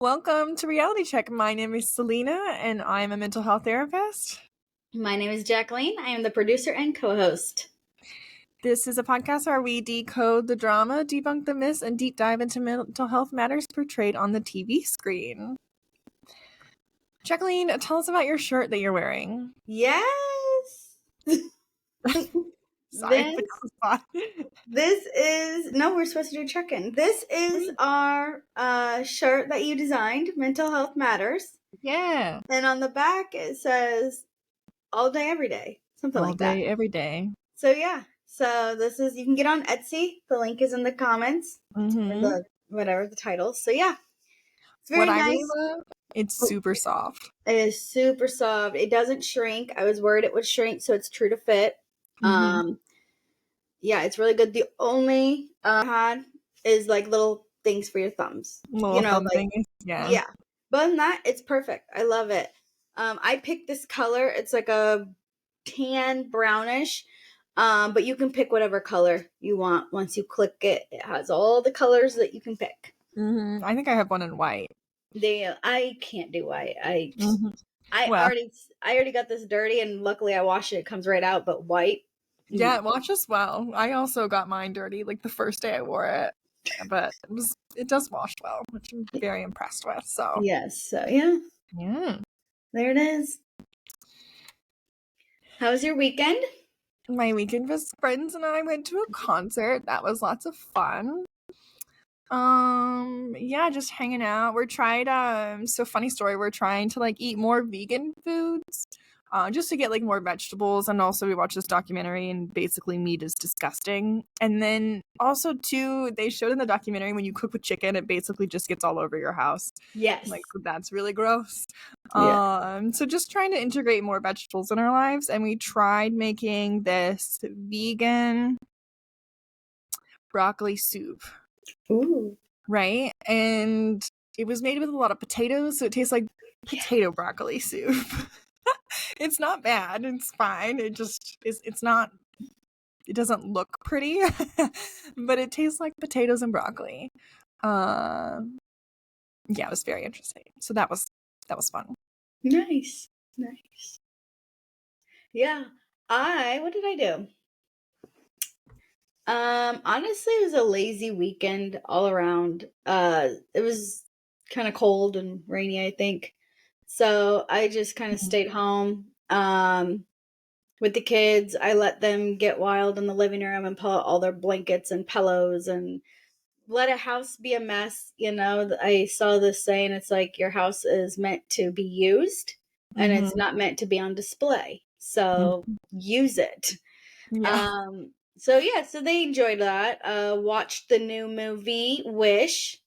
Welcome to Reality Check. My name is Selena, and I'm a mental health therapist. My name is Jacqueline. I am the producer and co-host. This is a podcast where we decode the drama, debunk the myths, and deep dive into mental health matters portrayed on the TV screen. Jacqueline, tell us about your shirt that you're wearing. Yes! Sorry. We're supposed to do check-in. This is our shirt that you designed, Mental Health Matters. Yeah. And on the back it says, all day, every day. Something like that. All day, every day. So yeah. So you can get on Etsy. The link is in the comments. Mm-hmm. The title. So yeah. It's very what nice. I really love, it's super soft. It is super soft. It doesn't shrink. I was worried it would shrink, so it's true to fit. Mm-hmm. Yeah, it's really good. The only had is like little things for your thumbs. Thumb thingies. Yeah. But other than that, it's perfect. I love it. I picked this color. It's like a tan brownish. But you can pick whatever color you want. Once you click it, it has all the colors that you can pick. Mm-hmm. I think I have one in white. I can't do white. I already got this dirty, and luckily I washed it. It comes right out. But white, yeah, it washes well. I also got mine dirty like the first day I wore it, but it does wash well, which I'm very impressed with. So yes, so yeah, there it is. How was your weekend? My weekend was friends and I went to a concert. That was lots of fun. Yeah, just hanging out. Funny story, we're trying to like eat more vegan foods, just to get like more vegetables. And also we watched this documentary and basically meat is disgusting. And then also too, they showed in the documentary when you cook with chicken, it basically just gets all over your house. Yes. Like that's really gross. Yeah. So just trying to integrate more vegetables in our lives, and we tried making this vegan broccoli soup. Ooh. Right? And it was made with a lot of potatoes, so it tastes like potato broccoli soup. It's not bad. It's fine. It just it's not, it doesn't look pretty, but it tastes like potatoes and broccoli. Yeah, it was very interesting. So that was fun. Nice. Yeah. What did I do? Honestly, it was a lazy weekend all around. It was kind of cold and rainy, I think. So I just kind of stayed home with the kids. I let them get wild in the living room and pull out all their blankets and pillows and let a house be a mess. I saw this saying, it's like your house is meant to be used and it's not meant to be on display. So use it. Yeah. So they enjoyed that. Watched the new movie Wish.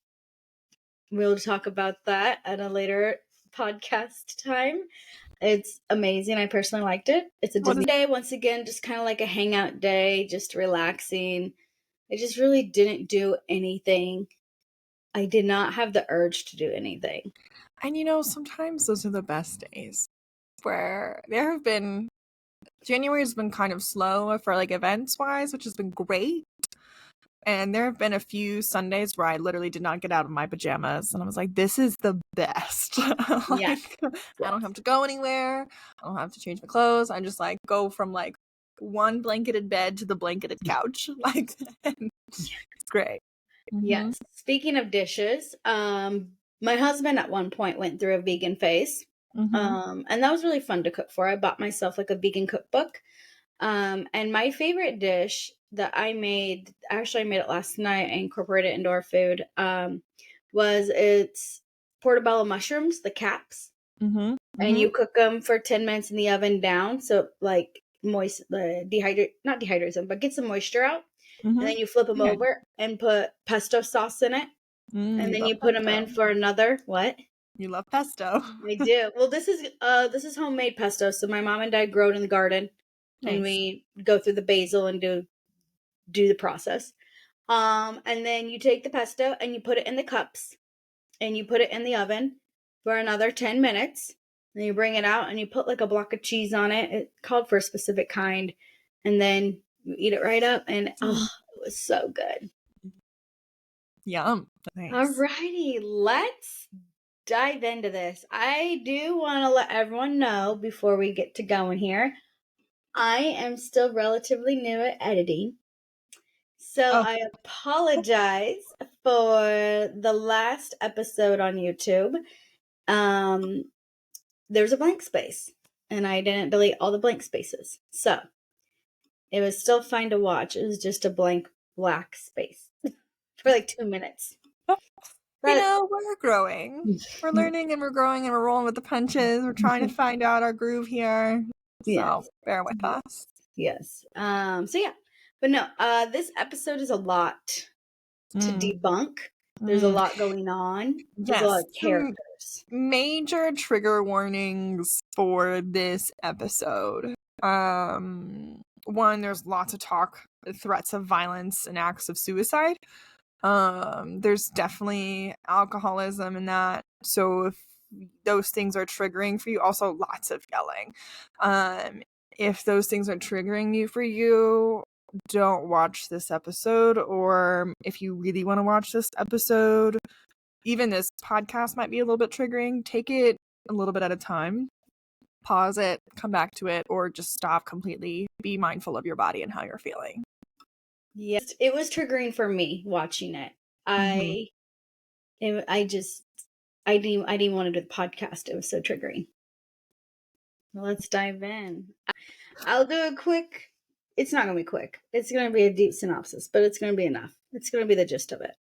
We'll talk about that at a later podcast time. It's amazing. I personally liked it. It's a Disney day, once again, just kind of like a hangout day, just relaxing. I just really didn't do anything. I did not have the urge to do anything. And sometimes those are the best days, where January has been kind of slow for like events wise, which has been great. And there have been a few Sundays where I literally did not get out of my pajamas, and I was like, this is the best. I don't have to go anywhere. I don't have to change my clothes. I just like go from like one blanketed bed to the blanketed couch. Like, it's great. Yes. Speaking of dishes, my husband at one point went through a vegan phase. And that was really fun to cook for. I bought myself like a vegan cookbook. And my favorite dish that I made it last night. I incorporated it into our food. It's portobello mushrooms, the caps. And you cook them for 10 minutes in the oven down. So like not dehydrate them, but get some moisture out. And then you flip them over and put pesto sauce in it. And then you put them in for another, what? You love pesto. I do. Well, this is homemade pesto. So my mom and dad grow it in the garden. Nice. And we go through the basil and do the process. And then you take the pesto and you put it in the cups and you put it in the oven for another 10 minutes. Then you bring it out and you put like a block of cheese on it. It called for a specific kind. And then you eat it right up, and it was so good. Yum. Nice. Alrighty, let's dive into this. I do want to let everyone know before we get to going here, I am still relatively new at editing. So Oh. I apologize for the last episode on YouTube. There was a blank space, and I didn't delete all the blank spaces. So it was still fine to watch. It was just a blank black space for like 2 minutes. But We're growing. We're learning and we're growing and we're rolling with the punches. We're trying to find out our groove here. So yes. bear with us. Yes. So yeah. But no, this episode is a lot to debunk. There's a lot going on. There's a lot of characters. Major trigger warnings for this episode. One, there's lots of talk, threats of violence and acts of suicide. There's definitely alcoholism in that. So if those things are triggering for you, also lots of yelling. If those things are triggering you for you, don't watch this episode. Or if you really want to watch this episode, even this podcast might be a little bit triggering. Take it a little bit at a time. Pause it, come back to it, or just stop completely. Be mindful of your body and how you're feeling. Yes, it was triggering for me watching it. I didn't want to do the podcast. It was so triggering. Well, let's dive in. I'll do a quick. It's not going to be quick. It's going to be a deep synopsis, but it's going to be enough. It's going to be the gist of it.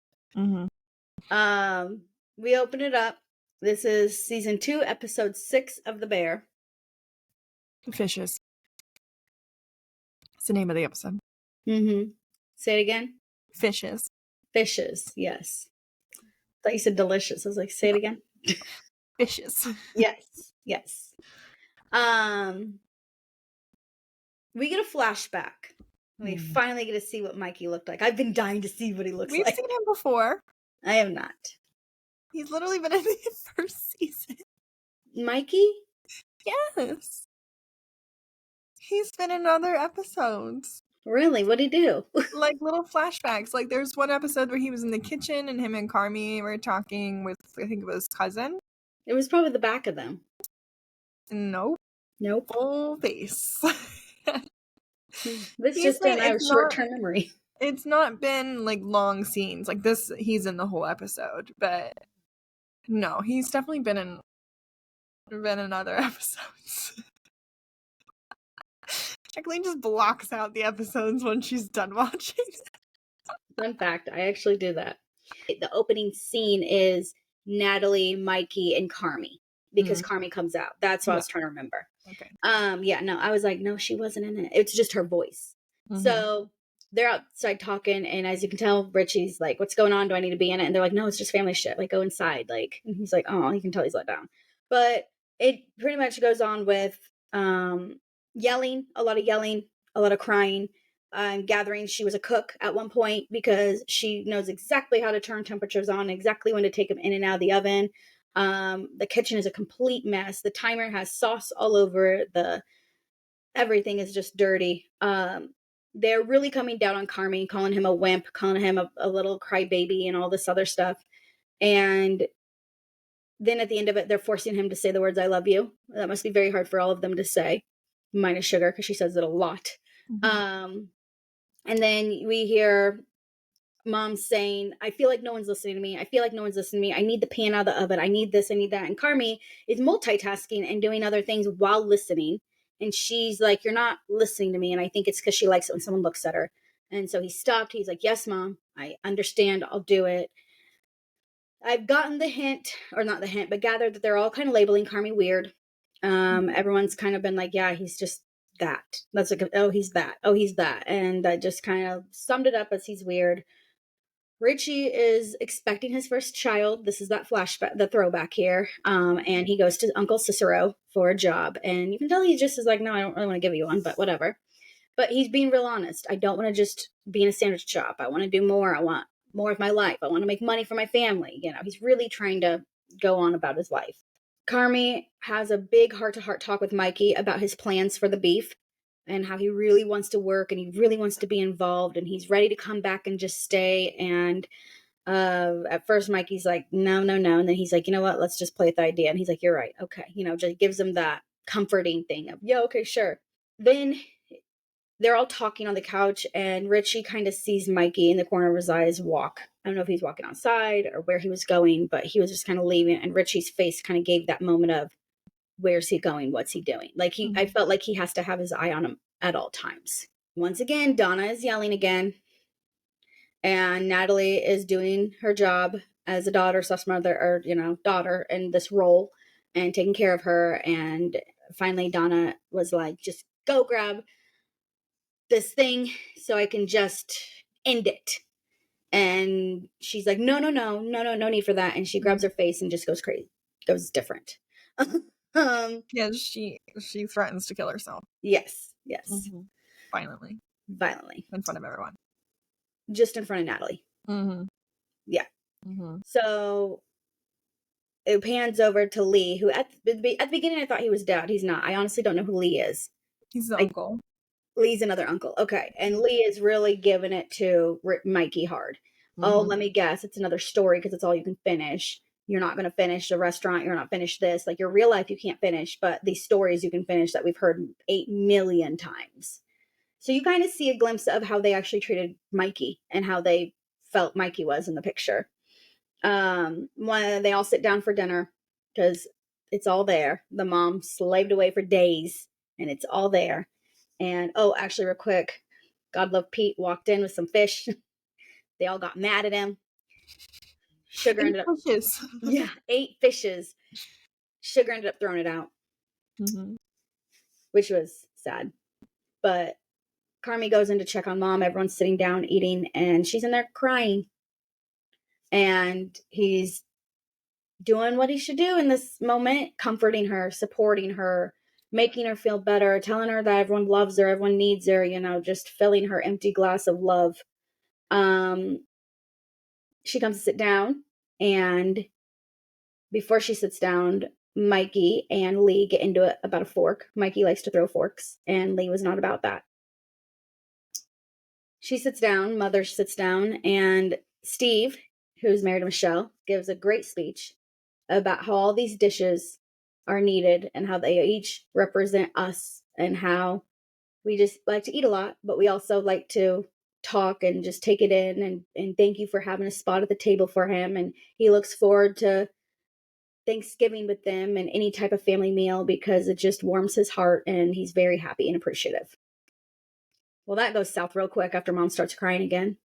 We open it up. This is season 2, episode 6 of The Bear. Fishes. It's the name of the episode. Say it again. Fishes. Fishes, yes. I thought you said delicious. I was like, say it again. Fishes. Yes. We get a flashback. We finally get to see what Mikey looked like. I've been dying to see what he looks like. We've seen him before. I have not. He's literally been in the first season. Mikey? Yes. He's been in other episodes. Really? What'd he do? Like little flashbacks. Like there's one episode where he was in the kitchen and him and Carmy were talking with, I think it was cousin. It was probably the back of them. Nope. Full face. This just didn't have short-term memory. It's not been like long scenes. Like this, he's in the whole episode. But no, he's definitely been in other episodes. Jacqueline just blocks out the episodes when she's done watching. Fun fact, I actually do that. The opening scene is Natalie, Mikey, and Carmy. Because Carmy comes out. That's what I was trying to remember. Okay. I was like, no, she wasn't in it. It's just her voice. So they're outside talking, and as you can tell, Richie's like, what's going on? Do I need to be in it? And they're like, no, it's just family shit. Like, go inside. Like, and he's like, oh, you can tell he's let down. But it pretty much goes on with yelling, a lot of crying. Gathering she was a cook at one point because she knows exactly how to turn temperatures on, exactly when to take them in and out of the oven. The kitchen is a complete mess. The timer has sauce all over it. Everything is just dirty. They're really coming down on Carmy, calling him a wimp, calling him a little crybaby and all this other stuff. And then at the end of it, they're forcing him to say the words, I love you. That must be very hard for all of them to say, minus Sugar, because she says it a lot. And then we hear Mom saying, I feel like no one's listening to me. I need the pan out of the oven. I need this, I need that. And Carmy is multitasking and doing other things while listening. And she's like, you're not listening to me. And I think it's because she likes it when someone looks at her. And so he stopped. He's like, yes, Mom, I understand. I'll do it. I've gotten the hint, or not the hint, but gathered that they're all kind of labeling Carmy weird. Everyone's kind of been like, yeah, he's just that. That's like, oh, he's that. Oh, he's that. And I just kind of summed it up as he's weird. Richie is expecting his first child. This is that flashback, the throwback here. And he goes to Uncle Cicero for a job. And you can tell he just is like, no, I don't really want to give you one, but whatever. But he's being real honest. I don't want to just be in a sandwich shop. I want to do more. I want more of my life. I want to make money for my family. You know, he's really trying to go on about his life. Carmy has a big heart-to-heart talk with Mikey about his plans for the beef and how he really wants to work and he really wants to be involved and he's ready to come back and just stay. And At first Mikey's like, no. And then he's like, you know what? Let's just play with the idea. And he's like, you're right. Okay. Just gives him that comforting thing of, yeah, okay, sure. Then they're all talking on the couch, and Richie kind of sees Mikey in the corner of his eyes walk. I don't know if he's walking outside or where he was going, but he was just kind of leaving. And Richie's face kind of gave that moment of, where's he going? What's he doing? Like I felt like he has to have his eye on him at all times. Once again, Donna is yelling again, and Natalie is doing her job as a daughter/mother, or daughter in this role, and taking care of her. And finally, Donna was like, "Just go grab this thing so I can just end it." And she's like, no need for that. And she grabs her face and just goes crazy, goes different. Yeah, she threatens to kill herself. Yes. Violently In front of everyone, just in front of Natalie. Yeah. So it pans over to Lee, who at the beginning I thought he was dead. He's not. I honestly don't know who Lee is. He's the uncle. Lee's another uncle. Okay. And Lee is really giving it to Mikey hard. Oh, let me guess. It's another story because it's all you can finish. You're not going to finish the restaurant. You're not finish this. Like your real life, you can't finish, but these stories you can finish that we've heard 8 million times. So you kind of see a glimpse of how they actually treated Mikey and how they felt Mikey was in the picture. When they all sit down for dinner because it's all there. The mom slaved away for days and it's all there. And actually real quick, God Love Pete walked in with some fish. They all got mad at him. Sugar ended up fishes. 8 fishes. Sugar ended up throwing it out, which was sad. But Carmy goes in to check on mom. Everyone's sitting down eating, and she's in there crying. And he's doing what he should do in this moment, comforting her, supporting her, making her feel better, telling her that everyone loves her, everyone needs her, just filling her empty glass of love. She comes to sit down, and before she sits down, Mikey and Lee get into it about a fork. Mikey likes to throw forks, and Lee was not about that. She sits down, mother sits down, and Steve, who's married to Michelle, gives a great speech about how all these dishes are needed and how they each represent us and how we just like to eat a lot, but we also like to talk and just take it in and thank you for having a spot at the table for him. And he looks forward to Thanksgiving with them and any type of family meal because it just warms his heart and he's very happy and appreciative. Well, that goes south real quick after mom starts crying again.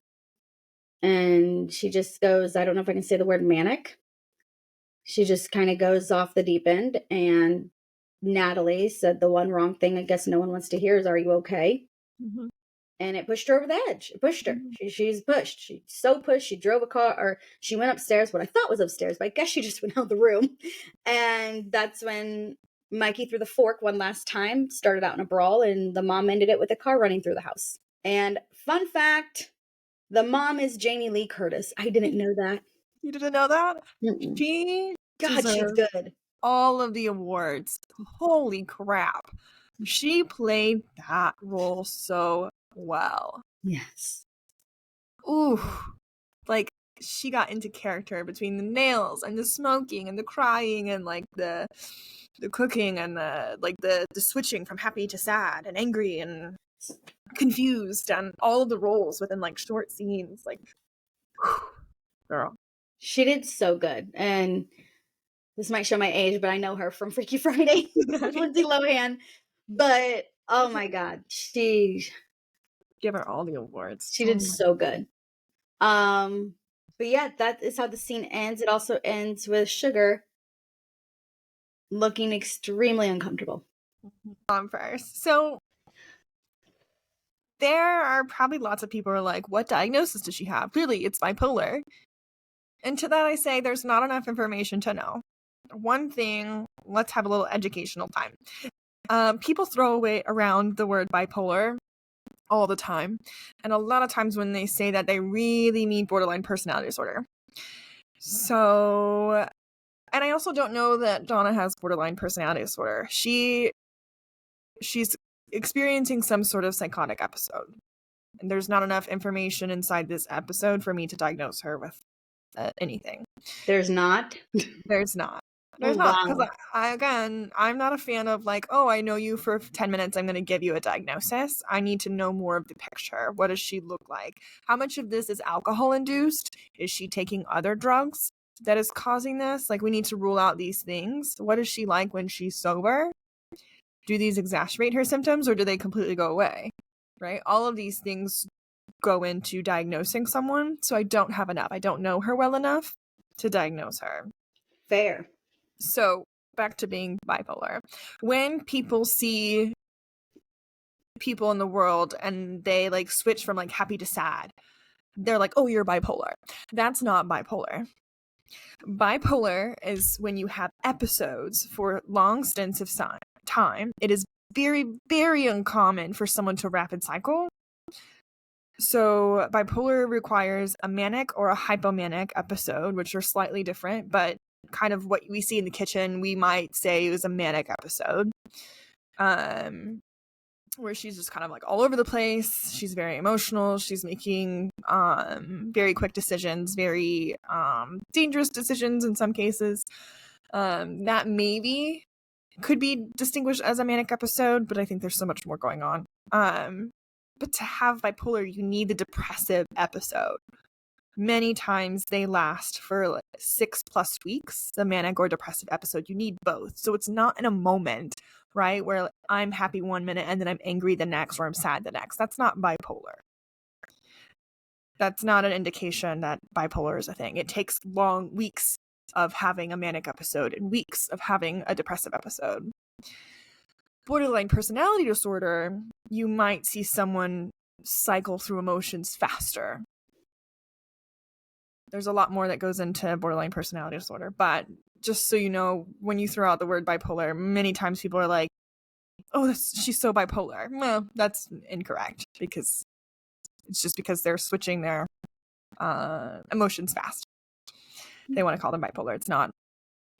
And she just goes, I don't know if I can say the word manic. She just kind of goes off the deep end. And Natalie said the one wrong thing I guess no one wants to hear is, are you okay? And it pushed her over the edge. It pushed her. She's pushed. She's so pushed. She drove a car, or she went upstairs, what I thought was upstairs, but I guess she just went out of the room. And that's when Mikey threw the fork one last time, started out in a brawl, and the mom ended it with a car running through the house. And fun fact, the mom is Jamie Lee Curtis. I didn't know that. You didn't know that? She's good. All of the awards. Holy crap. She played that role so well. Yes. Ooh. Like, she got into character between the nails and the smoking and the crying and like the cooking and the switching from happy to sad and angry and confused and all of the roles within like short scenes. Like, whew, girl. She did so good. And this might show my age, but I know her from Freaky Friday, Lindsay Lohan. But oh my God, she give her all the awards. She did so good. But yeah, that is how the scene ends. It also ends with Sugar looking extremely uncomfortable. First, so there are probably lots of people who are like, what diagnosis does she have? Clearly, it's bipolar. And to that I say, there's not enough information to know. One thing, let's have a little educational time. People throw around the word bipolar all the time. And a lot of times when they say that, they really mean borderline personality disorder. So, and I also don't know that Donna has borderline personality disorder. She's experiencing some sort of psychotic episode. And there's not enough information inside this episode for me to diagnose her with anything. There's not? There's not. Oh, There's not, because wow. again, I'm not a fan of like, oh, I know you for 10 minutes, I'm going to give you a diagnosis. I need to know more of the picture. What does she look like? How much of this is alcohol induced? Is she taking other drugs that is causing this? Like, we need to rule out these things. What is she like when she's sober? Do these exacerbate her symptoms, or do they completely go away? Right? All of these things go into diagnosing someone. So I don't have enough. I don't know her well enough to diagnose her. Fair. So back to being bipolar. When people see people in the world and they like switch from like happy to sad, they're like, oh, you're bipolar. That's not bipolar. Bipolar is when you have episodes for long stints of time. It is very, very uncommon for someone to rapid cycle. So bipolar requires a manic or a hypomanic episode, which are slightly different, but kind of what we see in the kitchen, we might say it was a manic episode, where she's just kind of like all over the place. She's very emotional. She's making very quick decisions, very dangerous decisions in some cases. That maybe could be distinguished as a manic episode, but I think there's so much more going on. But to have bipolar, you need the depressive episode. Many times they last for like 6+ weeks, the manic or depressive episode. You need both. So it's not in a moment, right, where I'm happy one minute and then I'm angry the next, or I'm sad the next. That's not bipolar. That's not an indication that bipolar is a thing. It takes long weeks of having a manic episode and weeks of having a depressive episode. Borderline personality disorder, you might see someone cycle through emotions faster. There's a lot more that goes into borderline personality disorder, but just so you know, when you throw out the word bipolar, many times people are like, oh, she's so bipolar. Well, that's incorrect, because it's just because they're switching their emotions fast. They want to call them bipolar. It's not.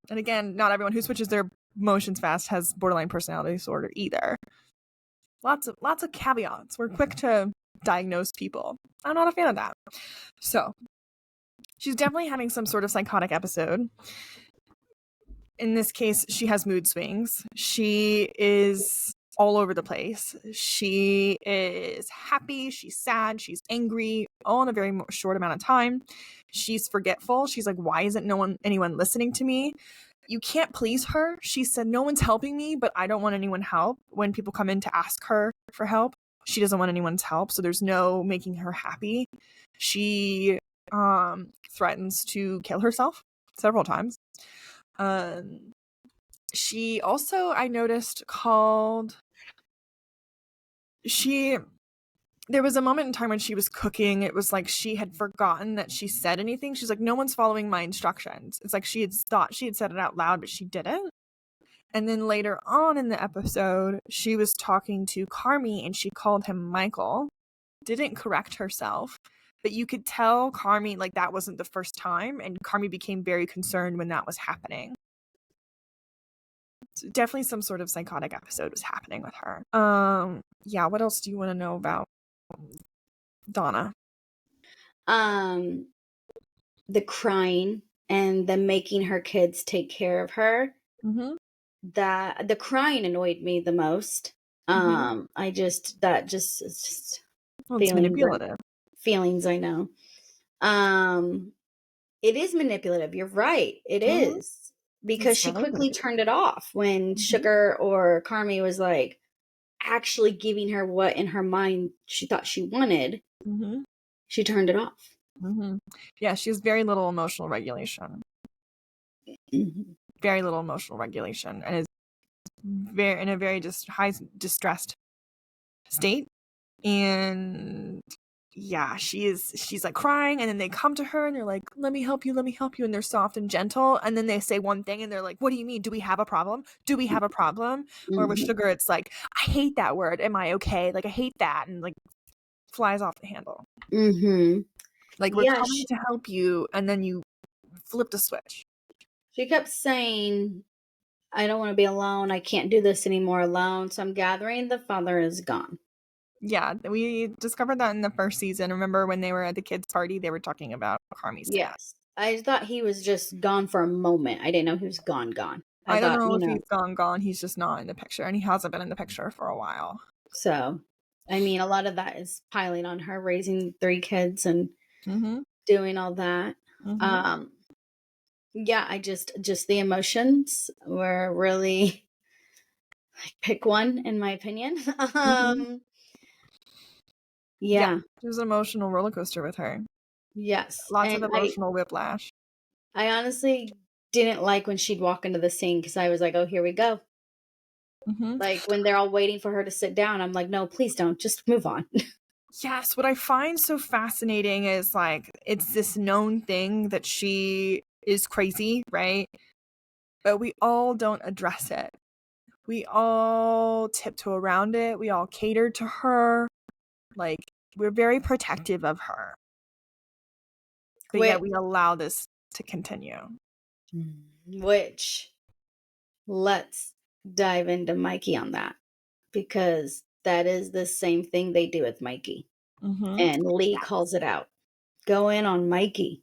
And again, not everyone who switches their emotions fast has borderline personality disorder either. Lots of caveats. We're quick to diagnose people. I'm not a fan of that. So she's definitely having some sort of psychotic episode. In this case, she has mood swings. She is all over the place. She is happy, she's sad, she's angry, all in a very short amount of time. She's forgetful. She's like, why isn't anyone listening to me? You can't please her. She said, no one's helping me, but I don't want anyone help. When people come in to ask her for help, she doesn't want anyone's help, so there's no making her happy. She threatens to kill herself several times. She also, I noticed, there was a moment in time when she was cooking. It was like she had forgotten that she said anything. She's like, no one's following my instructions. It's like she had thought she had said it out loud, but she didn't. And then later on in the episode, she was talking to Carmy and she called him Michael. Didn't correct herself, but you could tell Carmy, like, that wasn't the first time, and Carmy became very concerned when that was happening. So definitely some sort of psychotic episode was happening with her. Yeah, what else do you want to know about Donna? The crying and the making her kids take care of her. Mm-hmm. The crying annoyed me the most. Mm-hmm. It's just Well, it's manipulative. Feelings, I know. It is manipulative. You're right. It Mm-hmm. is. Because It's she really quickly turned it off when Mm-hmm. Sugar or Carmy was like actually giving her what in her mind she thought she wanted. Mm-hmm. She turned it off. Mm-hmm. Yeah, she has very little emotional regulation. Mm-hmm. Very little emotional regulation, and is very in a very high distressed state. And yeah, she's like crying, and then they come to her and they're like, let me help you, and they're soft and gentle, and then they say one thing and they're like, what do you mean? Do we have a problem? Mm-hmm. Or with Sugar, it's like, I hate that word. Am I okay? Like, I hate that, and like flies off the handle. Mm-hmm. Like, we're coming to help you, and then you flipped a switch. She kept saying, I don't want to be alone. I can't do this anymore alone. So I'm gathering the father is gone. Yeah, we discovered that in the first season. Remember when they were at the kids' party, they were talking about Carmy's dad. Yes. I thought he was just gone for a moment. I didn't know he was gone. I don't thought, know if he's gone. He's just not in the picture, and he hasn't been in the picture for a while. So, I mean, a lot of that is piling on her, raising 3 kids and Mm-hmm. doing all that. Mm-hmm. Yeah, I just the emotions were really pick one in my opinion. Mm-hmm. Yeah. It was an emotional roller coaster with her. Yes. Lots of And emotional whiplash. I honestly didn't like when she'd walk into the scene because I was like, oh, here we go. Mm-hmm. Like when they're all waiting for her to sit down, I'm like, no, please don't. Just move on. Yes, what I find so fascinating is like it's this known thing that she is crazy, right? But we all don't address it. We all tiptoe around it. We all cater to her. Like we're very protective of her. But yet we allow this to continue. Which let's dive into Mikey on that because that is the same thing they do with Mikey. Mm-hmm. And Lee calls it out. Go in on Mikey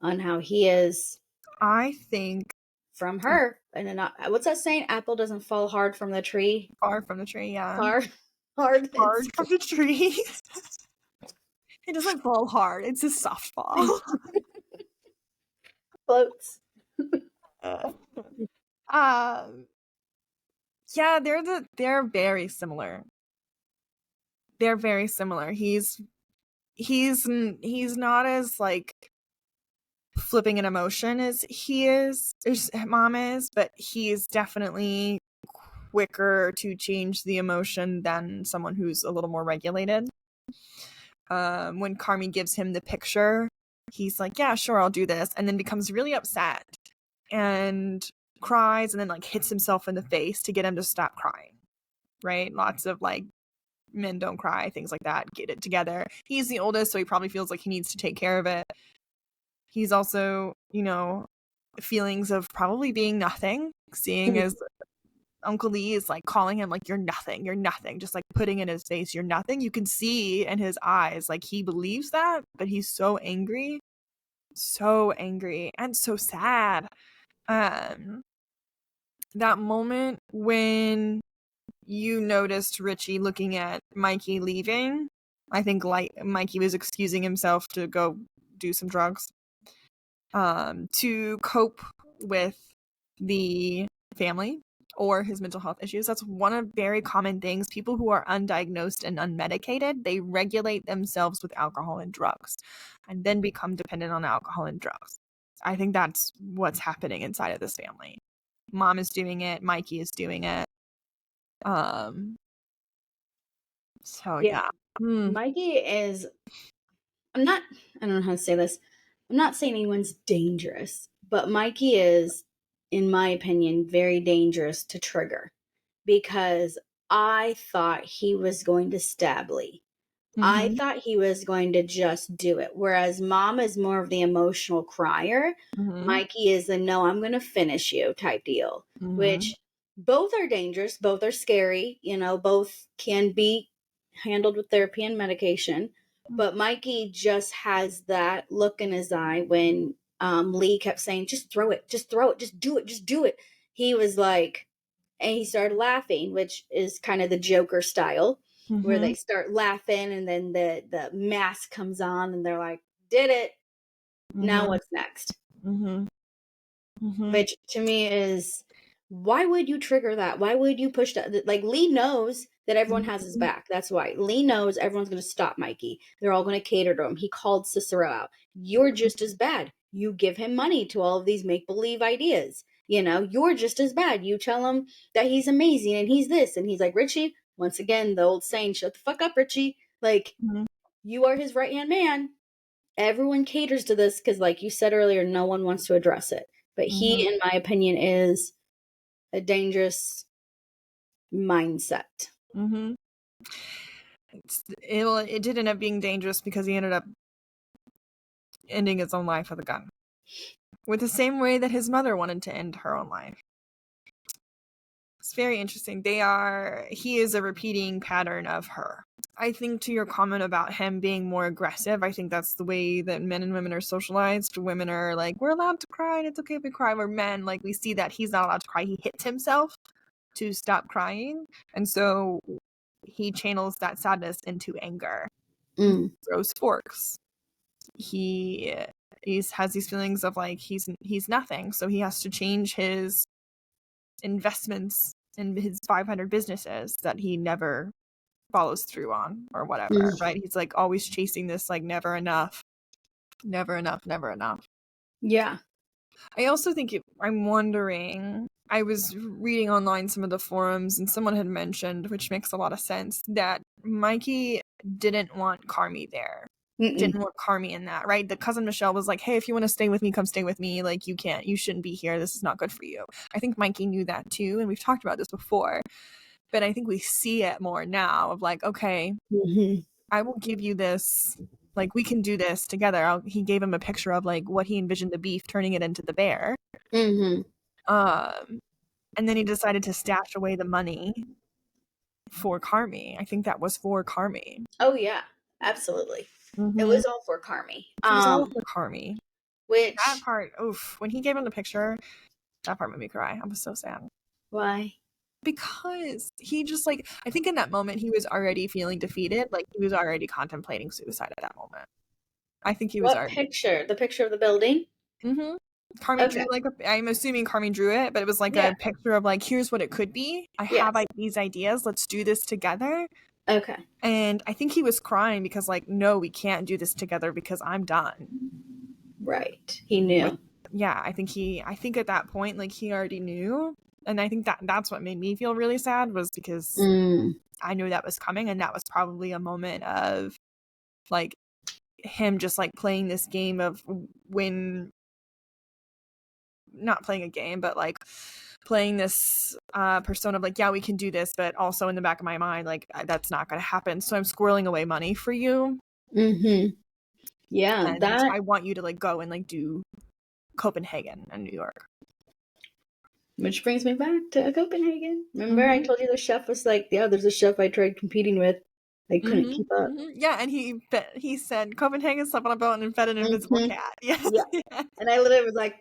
on how he is. I think From her. And then, what's that saying? Apple doesn't fall hard from the tree. far from the tree, yeah. Hard From the tree. It doesn't fall hard. It's a softball. Floats. Yeah, they're very similar. They're very similar. He's not as like flipping an emotion as mom is, but he is definitely quicker to change the emotion than someone who's a little more regulated. When Carmy gives him the picture, he's like, yeah, sure, I'll do this, and then becomes really upset and cries and then like hits himself in the face to get him to stop crying. Right? Lots of like men don't cry, things like that. Get it together. He's the oldest, so he probably feels like he needs to take care of it. He's also, feelings of probably being nothing, seeing as Uncle Lee is like calling him like you're nothing, just like putting in his face, you're nothing. You can see in his eyes like he believes that, but he's so angry and so sad. That moment when you noticed Richie looking at Mikey leaving, I think like Mikey was excusing himself to go do some drugs to cope with the family or his mental health issues. That's one of very common things. People who are undiagnosed and unmedicated, they regulate themselves with alcohol and drugs and then become dependent on alcohol and drugs. I think that's what's happening inside of this family. Mom is doing it. Mikey is doing it. So yeah. Mikey is I don't know how to say this. I'm not saying anyone's dangerous, but Mikey is, in my opinion, very dangerous to trigger because I thought he was going to stab Lee. I thought he was going to just do it. Whereas mom is more of the emotional crier. Mikey is the no, I'm going to finish you type deal, which both are dangerous. Both are scary. Both can be handled with therapy and medication. But Mikey just has that look in his eye when Lee kept saying, just throw it, just do it, just do it. He was like, and he started laughing, which is kind of the Joker style where they start laughing and then the mask comes on and they're like, did it. Now what's next? Which to me is, why would you trigger that? Why would you push that? Like Lee knows that everyone has his back. That's why Lee knows everyone's going to stop Mikey. They're all going to cater to him. He called Cicero out. You're just as bad. You give him money to all of these make-believe ideas. You're just as bad. You tell him that he's amazing and he's this. And he's like, Richie, once again, the old saying, shut the fuck up, Richie. Like, you are his right-hand man. Everyone caters to this because, like you said earlier, no one wants to address it. But he, in my opinion, is a dangerous mindset. It did end up being dangerous because he ended up ending his own life with a gun. With the same way that his mother wanted to end her own life. It's very interesting. He is a repeating pattern of her. I think to your comment about him being more aggressive, I think that's the way that men and women are socialized. Women are like, we're allowed to cry and it's okay if we cry. Where men, like, we see that he's not allowed to cry. He hits himself to stop crying. And so he channels that sadness into anger. Mm. Throws forks. He has these feelings of like he's nothing. So he has to change his investments in his 500 businesses that he never follows through on or whatever, right? He's like always chasing this like never enough. Yeah. I also think I'm wondering, I was reading online some of the forums and someone had mentioned, which makes a lot of sense, that Mikey didn't want Carmy there. Didn't want Carmy in that, right? The cousin Michelle was like, hey, if you want to stay with me, come stay with me. Like, you shouldn't be here. This is not good for you. I think Mikey knew that too. And we've talked about this before. But I think we see it more now of like, okay, I will give you this. Like, we can do this together. He gave him a picture of like what he envisioned the beef, turning it into the bear. And then he decided to stash away the money for Carmy. I think that was for Carmy. Oh yeah, absolutely. It was all for Carmy. It was all for Carmy. Which that part, oof, when he gave him the picture, that part made me cry. I was so sad. Why? Because he just like, I think in that moment he was already feeling defeated. Like, he was already contemplating suicide at that moment. I think he was already. What picture? The picture of the building? Carmy drew like I'm assuming Carmy drew it, but it was like a picture of like, here's what it could be. I have these ideas. Let's do this together. Okay. And I think he was crying because like, no, we can't do this together because I'm done. Right. He knew. Like, yeah, I think at that point, like, he already knew. And I think that's what made me feel really sad, was because I knew that was coming, and that was probably a moment of like him just like playing this game of not playing a game, but like playing this persona of like, yeah, we can do this, but also in the back of my mind, like, that's not going to happen. So I'm squirreling away money for you. Yeah, and I want you to like go and like do Copenhagen and New York. Which brings me back to Copenhagen. Remember I told you the chef was like, yeah, there's a chef I tried competing with. I couldn't keep up. Yeah, and he said Copenhagen slept on a boat and fed an invisible cat. Yes. Yeah. And I literally was like,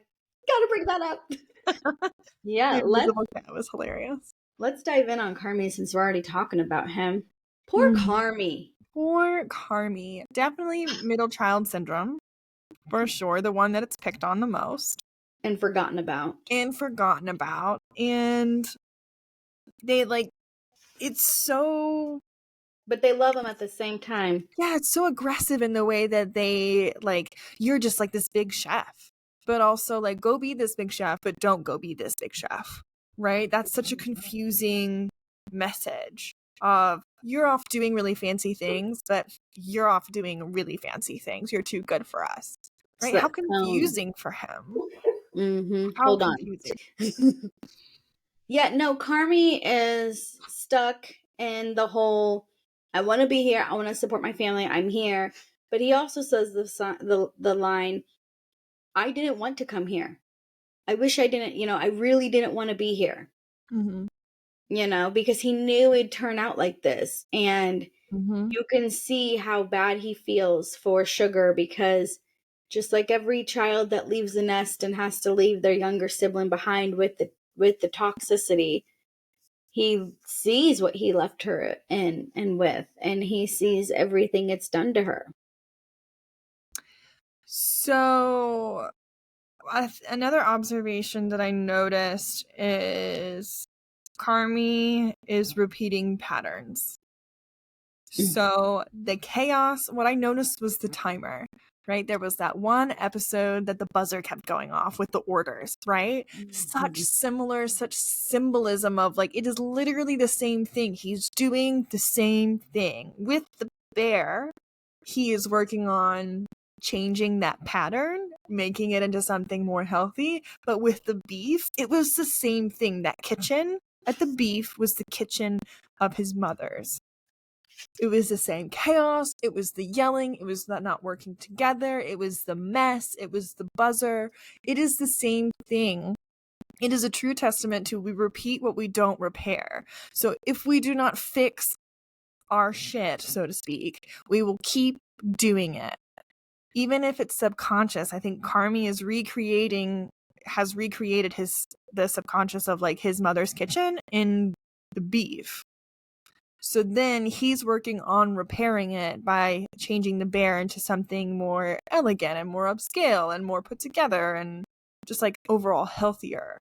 gotta bring that up. Yeah, the invisible cat was hilarious. Let's dive in on Carmy since we're already talking about him. Poor Carmy. Poor Carmy. Definitely middle child syndrome. For sure. The one that it's picked on the most. And forgotten about. And they like, it's so... But they love him at the same time. Yeah, it's so aggressive in the way that they like, you're just like this big chef. But also like, go be this big chef, but don't go be this big chef. Right? That's such a confusing message of, you're off doing really fancy things, but you're off doing really fancy things. You're too good for us. Right? How confusing for him. Hold on. Yeah, no, Carmy is stuck in the whole, I want to be here, I want to support my family, I'm here. But he also says the line, I didn't want to come here. I wish I didn't, I really didn't want to be here. Because he knew it'd turn out like this. And you can see how bad he feels for Sugar, because just like every child that leaves the nest and has to leave their younger sibling behind with the toxicity, he sees what he left her in and with, and he sees everything it's done to her. So another observation that I noticed is Carmy is repeating patterns. So the chaos, what I noticed was the timer, right? There was that one episode that the buzzer kept going off with the orders, right? Such symbolism of like, it is literally the same thing. He's doing the same thing. With the bear, he is working on changing that pattern, making it into something more healthy. But with the beef, it was the same thing. That kitchen at the beef was the kitchen of his mother's. It was the same chaos. It was the yelling. It was the not working together. It was the mess. It was the buzzer. It is the same thing. It is a true testament to, we repeat what we don't repair. So if we do not fix our shit, so to speak, we will keep doing it. Even if it's subconscious. I think Carmy has recreated the subconscious of like his mother's kitchen in the beef. So then he's working on repairing it by changing the bear into something more elegant and more upscale and more put together and just like overall healthier.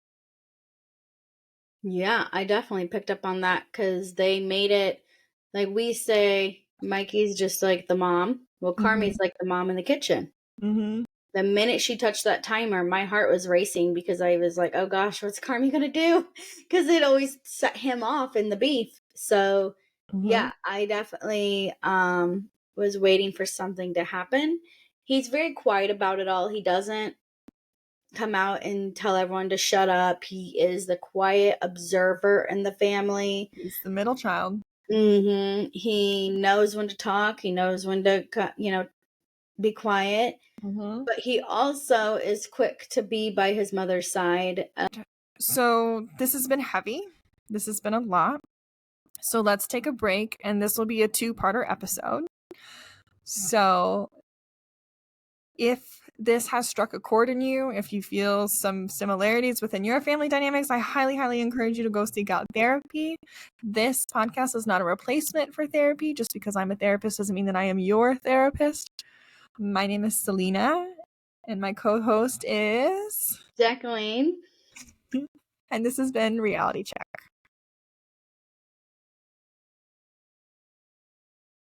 Yeah, I definitely picked up on that because they made it like we say Mikey's just like the mom. Well, Carmy's like the mom in the kitchen. Mm-hmm. The minute she touched that timer, my heart was racing because I was like, oh gosh, what's Carmy going to do? Because it always set him off in the beef. So, yeah, I definitely was waiting for something to happen. He's very quiet about it all. He doesn't come out and tell everyone to shut up. He is the quiet observer in the family. He's the middle child. He knows when to talk. He knows when to, be quiet. But he also is quick to be by his mother's side. So this has been heavy. This has been a lot. So let's take a break, and this will be a 2-parter episode. So if this has struck a chord in you, if you feel some similarities within your family dynamics, I highly, highly encourage you to go seek out therapy. This podcast is not a replacement for therapy. Just because I'm a therapist doesn't mean that I am your therapist. My name is Selena, and my co-host is Jacqueline. And this has been Reality Check.